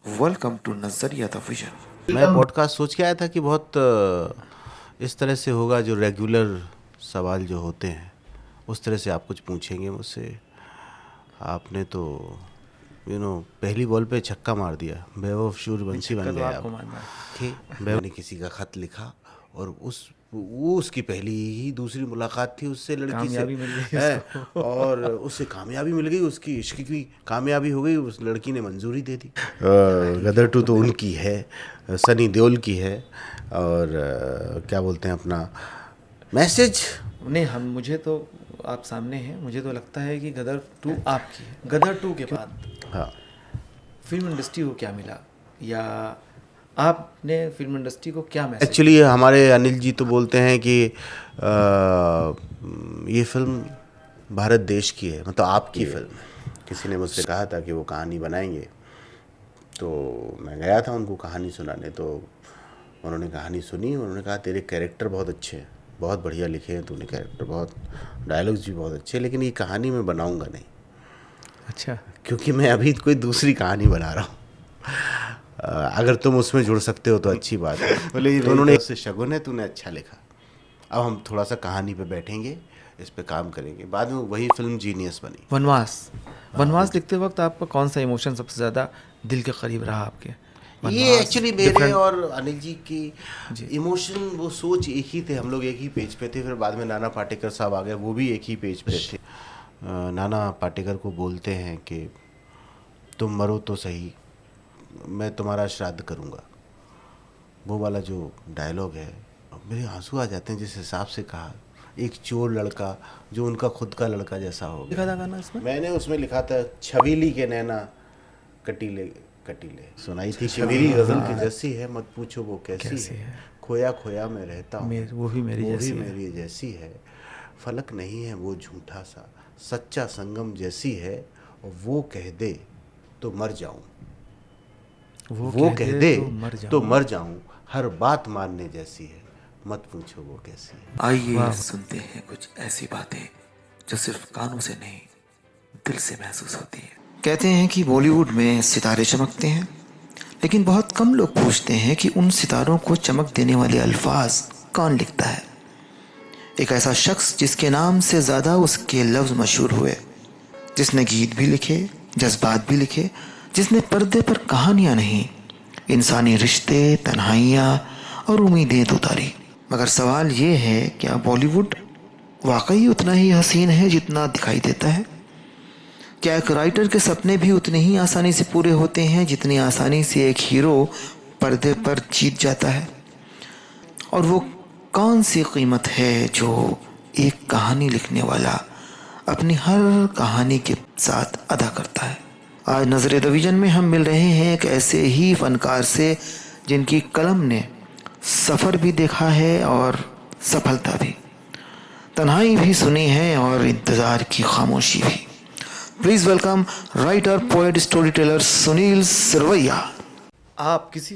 Welcome to नजरिया the vision. मैं podcast सोच के आया था कि बहुत इस तरह से होगा, जो रेगुलर सवाल जो होते हैं उस तरह से आप कुछ पूछेंगे मुझसे। आपने तो पहली बॉल पे छक्का मार दिया, बेवकूफ सूर्यवंशी बन गया आप। बेवकूफ ने किसी का खत लिखा और वो उसकी पहली ही दूसरी मुलाकात थी उससे, लड़की से है, और उससे कामयाबी मिल गई, उसकी इश्क की कामयाबी हो गई, उस लड़की ने मंजूरी दे दी। गदर 2 तो उनकी है, सनी देओल की है, और क्या बोलते हैं अपना मैसेज। नहीं, हम मुझे तो आप सामने हैं, मुझे तो लगता है कि गदर 2 आपकी है। गदर 2 के बाद हाँ, फिल्म इंडस्ट्री को क्या मिला, या आपने फिल्म इंडस्ट्री को क्या मैसेज? एक्चुअली हमारे अनिल जी तो बोलते हैं कि ये फिल्म भारत देश की है, मतलब आपकी फिल्म है। किसी ने मुझसे कहा था कि वो कहानी बनाएंगे, तो मैं गया था उनको कहानी सुनाने। तो उन्होंने कहानी सुनी, उन्होंने कहा तेरे कैरेक्टर बहुत अच्छे हैं, बहुत बढ़िया लिखे हैं तूने कैरेक्टर, बहुत डायलॉग्स भी बहुत अच्छे, लेकिन ये कहानी मैं बनाऊंगा नहीं। अच्छा, क्योंकि मैं अभी कोई दूसरी कहानी बना रहा हूँ। अगर तुम उसमें जुड़ सकते हो तो अच्छी बात है। तो उन्होंने उससे शगुन है, तूने अच्छा लिखा, अब हम थोड़ा सा कहानी पे बैठेंगे, इस पे काम करेंगे। बाद में वही फिल्म जीनियस बनी। वनवास लिखते वक्त आपका कौन सा इमोशन सबसे ज़्यादा दिल के करीब रहा आपके? ये एक्चुअली मेरे और अनिल जी की इमोशन, वो सोच एक ही थे, हम लोग एक ही पेज पे थे। फिर बाद में नाना पाटेकर साहब आ गए, वो भी एक ही पेज पे थे। नाना पाटेकर को बोलते हैं कि तुम मरो तो सही, मैं तुम्हारा श्राद्ध करूँगा। वो वाला जो डायलॉग है, मेरे आंसू आ जाते हैं। जिस हिसाब से कहा, एक चोर लड़का जो उनका खुद का लड़का जैसा हो लिखा गया। था गाना इसमें? मैंने उसमें लिखा था, छबीली के नैना कटीले कटीले, सुनाई थी कि मेरी गजल की जैसी है, मत पूछो वो कैसी है, खोया खोया मैं रहता हूँ, वो भी मेरी जैसी है, फलक नहीं है वो झूठा सा, सच्चा संगम जैसी है, और वो कह दे तो मर जाऊं, वो कह दे तो मर जाऊं, हर बात मानने जैसी है, मत पूछो वो कैसी है। आइए सुनते हैं कुछ ऐसी बातें जो सिर्फ कानों से नहीं, दिल से महसूस होती है। कहते हैं कि बॉलीवुड में सितारे चमकते हैं, लेकिन बहुत कम लोग पूछते हैं कि उन सितारों को चमक देने वाले अल्फाज कौन लिखता है। एक ऐसा शख्स जिसके नाम से ज़्यादा उसके लफ्ज़ मशहूर हुए, जिसने गीत भी लिखे, जज्बात भी लिखे, जिसने पर्दे पर कहानियाँ नहीं, इंसानी रिश्ते, तन्हाइयाँ और उम्मीदें उतारी। मगर सवाल ये है, क्या बॉलीवुड वाकई उतना ही हसीन है जितना दिखाई देता है? क्या एक राइटर के सपने भी उतने ही आसानी से पूरे होते हैं जितनी आसानी से एक हीरो पर्दे पर जीत जाता है? और वो कौन सी कीमत है जो एक कहानी लिखने वाला अपनी हर कहानी के साथ अदा करता है? आज नज़रिया द विजन में हम मिल रहे हैं एक ऐसे ही फनकार से जिनकी कलम ने सफ़र भी देखा है और सफलता भी, तन्हाई भी सुनी है और इंतज़ार की खामोशी भी। Please welcome writer, poet, story teller Sunil Sirvaiya. आप किसी